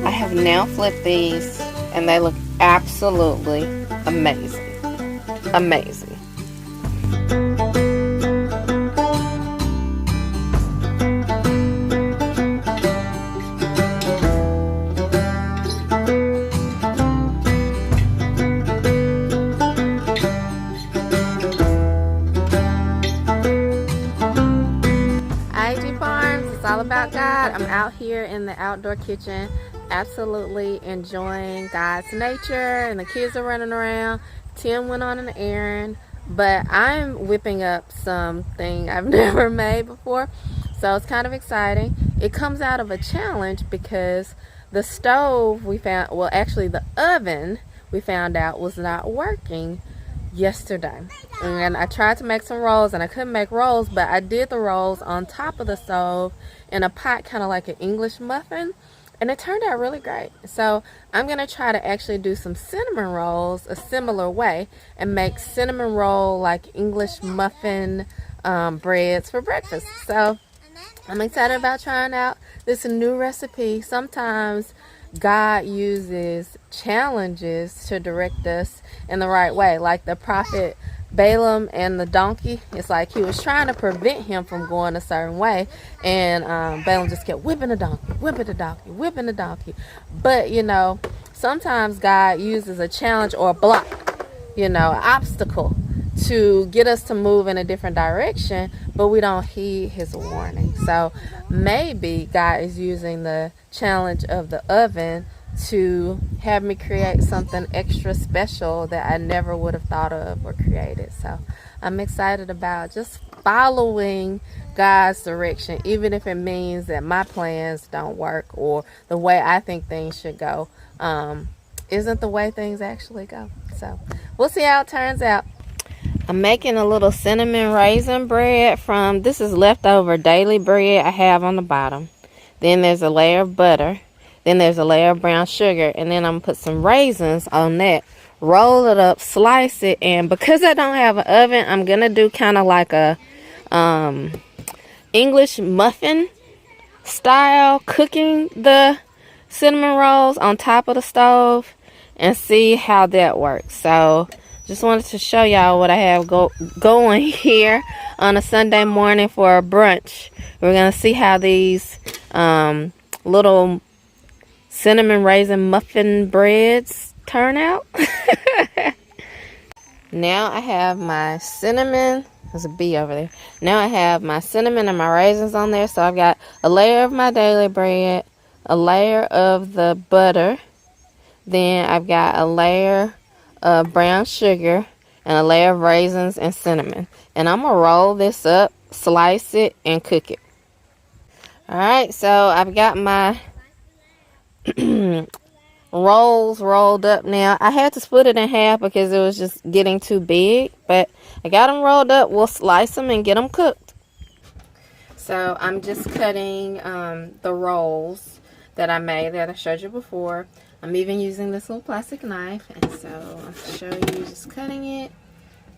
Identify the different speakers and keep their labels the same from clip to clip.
Speaker 1: I have now flipped these and they look absolutely amazing. Amazing. I.A.G Farms, it's all about God. I'm out here in the outdoor kitchen, absolutely enjoying God's nature, and the kids are running around. Tim went on an errand, but I'm whipping up something I've never made before, so it's kind of exciting. It comes out of a challenge because the stove we found, well actually the oven we found out was not working yesterday, and I tried to make some rolls and I couldn't make rolls, but I did the rolls on top of the stove in a pot, kind of like an English muffin, and it turned out really great. So I'm gonna try to actually do some cinnamon rolls a similar way and make cinnamon roll like English muffin breads for breakfast. So I'm excited about trying out this new recipe. Sometimes God uses challenges to direct us in the right way, like the prophet Balaam and the donkey. It's like he was trying to prevent him from going a certain way, and Balaam just kept whipping the donkey, whipping the donkey, whipping the donkey. But you know, sometimes God uses a challenge or a block, you know, an obstacle to get us to move in a different direction, but we don't heed his warning. So maybe God is using the challenge of the oven to have me create something extra special that I never would have thought of or created. So I'm excited about just following God's direction, even if it means that my plans don't work or the way I think things should go isn't the way things actually go. So we'll see how it turns out. I'm making a little cinnamon raisin bread from, this is leftover daily bread I have on the bottom. Then there's a layer of butter. Then there's a layer of brown sugar. And then I'm going to put some raisins on that. Roll it up, slice it. And because I don't have an oven, I'm going to do kind of like a English muffin style, cooking the cinnamon rolls on top of the stove and see how that works. So just wanted to show y'all what I have going here on a Sunday morning for a brunch. We're going to see how these little cinnamon raisin muffin breads turn out. Now I have my cinnamon. There's a bee over there. Now I have my cinnamon and my raisins on there. So I've got a layer of my daily bread, a layer of the butter. Then I've got a layer of brown sugar and a layer of raisins and cinnamon, and I'm gonna roll this up, slice it, and cook it. Alright, so I've got my rolls rolled up now. I had to split it in half because it was just getting too big, but I got them rolled up. We'll slice them and get them cooked. So I'm just cutting the rolls that I made that I showed you before. I'm even using this little plastic knife, and so I'll show you just cutting it.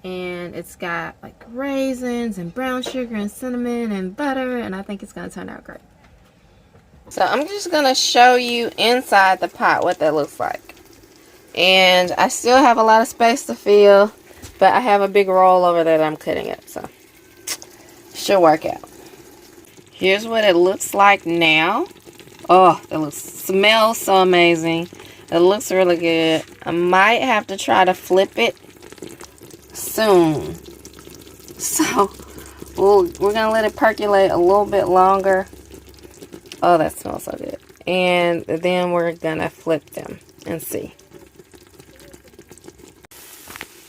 Speaker 1: And it's got like raisins and brown sugar and cinnamon and butter, and I think it's going to turn out great. So I'm just going to show you inside the pot what that looks like. And I still have a lot of space to fill, but I have a big roll over there that I'm cutting up, so should work out. Here's what it looks like now. Oh, it smells so amazing. It looks really good. I might have to try to flip it soon. So we're going to let it percolate a little bit longer. Oh, that smells so good. And then we're going to flip them and see.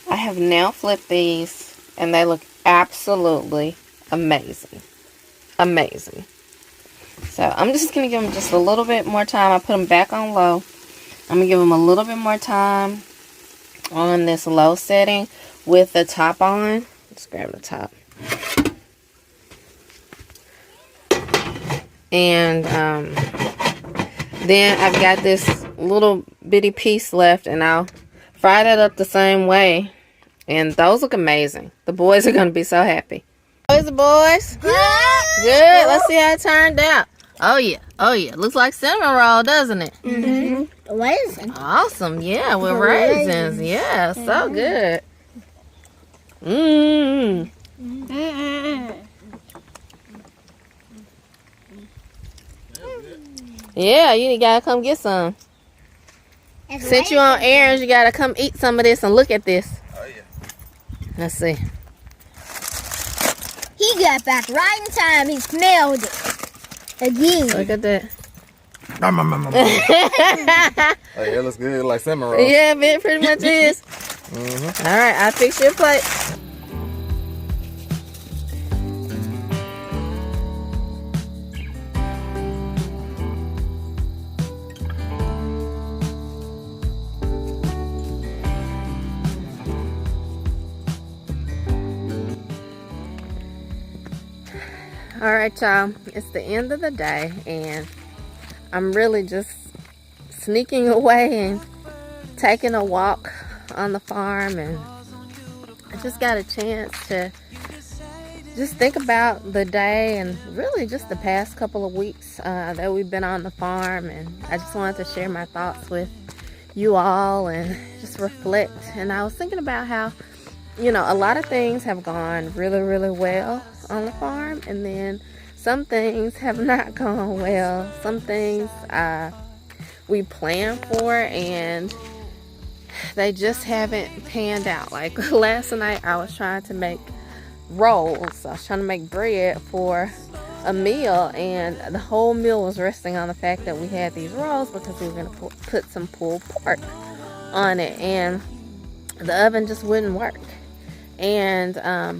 Speaker 1: I have now flipped these and they look absolutely amazing. Amazing. So I'm just going to give them just a little bit more time. I put them back on low. I'm going to give them a little bit more time on this low setting with the top on. Let's grab the top. And then I've got this little bitty piece left, and I'll fry that up the same way. And those look amazing. The boys are going to be so happy. Boys, Good. Let's see how it turned out. Oh yeah, oh yeah. Looks like cinnamon roll, doesn't it?
Speaker 2: Mm-hmm. Raisins.
Speaker 1: Awesome, yeah, with raisins. Yeah, so good. Mmm. Yeah, you gotta come get some. Since you on errands, you gotta come eat some of this and look at this.
Speaker 3: Oh yeah.
Speaker 1: Let's see.
Speaker 2: He got back right in time. He smelled it again.
Speaker 1: Look at that.
Speaker 3: Oh yeah, it looks good, like cinnamon roll.
Speaker 1: Yeah, it pretty much is. All right, I'll fix your plate. All right, y'all, it's the end of the day, and I'm really just sneaking away and taking a walk on the farm, and I just got a chance to just think about the day and really just the past couple of weeks that we've been on the farm, and I just wanted to share my thoughts with you all and just reflect. And I was thinking about how, you know, a lot of things have gone really, really well on the farm, and then some things have not gone well. Some things we planned for and they just haven't panned out. Like last night I was trying to make rolls. I was trying to make bread for a meal, and the whole meal was resting on the fact that we had these rolls because we were going to put some pulled pork on it, and the oven just wouldn't work. And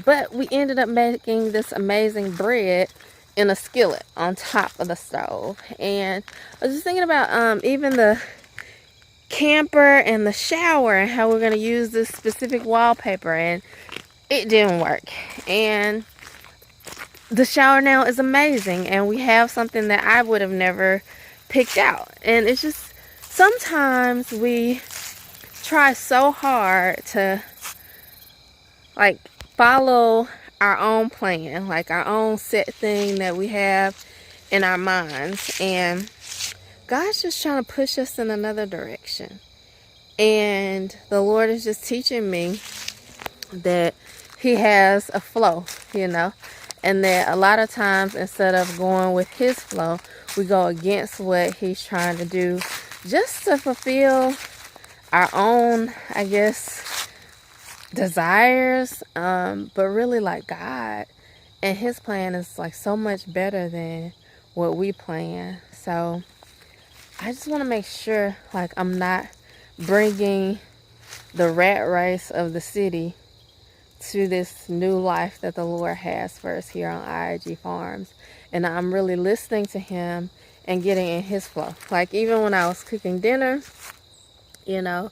Speaker 1: but we ended up making this amazing bread in a skillet on top of the stove. And I was just thinking about even the camper and the shower and how we're going to use this specific wallpaper, and it didn't work. And the shower now is amazing, and we have something that I would have never picked out. And it's just sometimes we try so hard to like follow our own plan, like our own set thing that we have in our minds, and God's just trying to push us in another direction. And the Lord is just teaching me that He has a flow, you know, and that a lot of times instead of going with His flow, we go against what He's trying to do just to fulfill our own, I guess, desires, but really like God and His plan is like so much better than what we plan. So I just want to make sure like I'm not bringing the rat race of the city to this new life that the Lord has for us here on I.A.G Farms, and I'm really listening to Him and getting in His flow. Like even when I was cooking dinner, you know,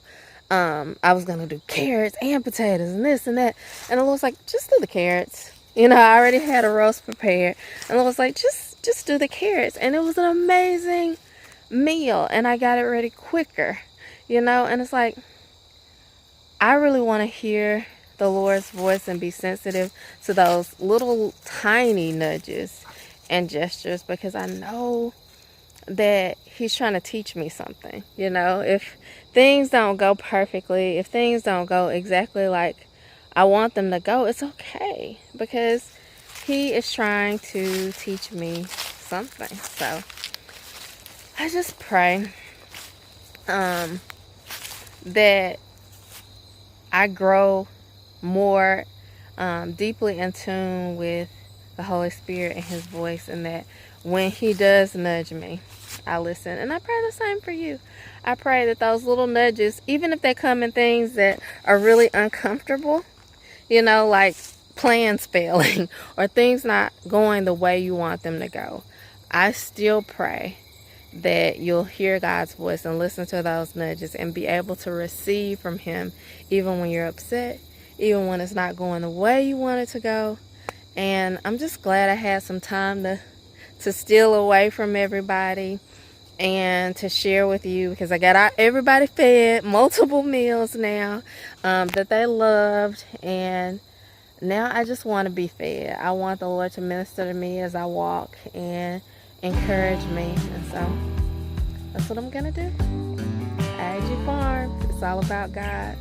Speaker 1: I was gonna do carrots and potatoes and this and that, and the Lord was like, just do the carrots. You know, I already had a roast prepared, and the Lord was like, just do the carrots. And it was an amazing meal, and I got it ready quicker, you know. And it's like, I really want to hear the Lord's voice and be sensitive to those little tiny nudges and gestures, because I know that He's trying to teach me something. You know, if things don't go perfectly, if things don't go exactly like I want them to go, it's okay, because He is trying to teach me something. So I just pray that I grow more deeply in tune with the Holy Spirit and His voice, and that when He does nudge me, I listen. And I pray the same for you. I pray that those little nudges, even if they come in things that are really uncomfortable, you know, like plans failing or things not going the way you want them to go, I still pray that you'll hear God's voice and listen to those nudges and be able to receive from Him even when you're upset, even when it's not going the way you want it to go. And I'm just glad I had some time to steal away from everybody and to share with you, because I got everybody fed multiple meals now that they loved, and now I just want to be fed. I want the Lord to minister to me as I walk and encourage me. And so that's what I'm gonna do. I.A.G Farms. It's all about God.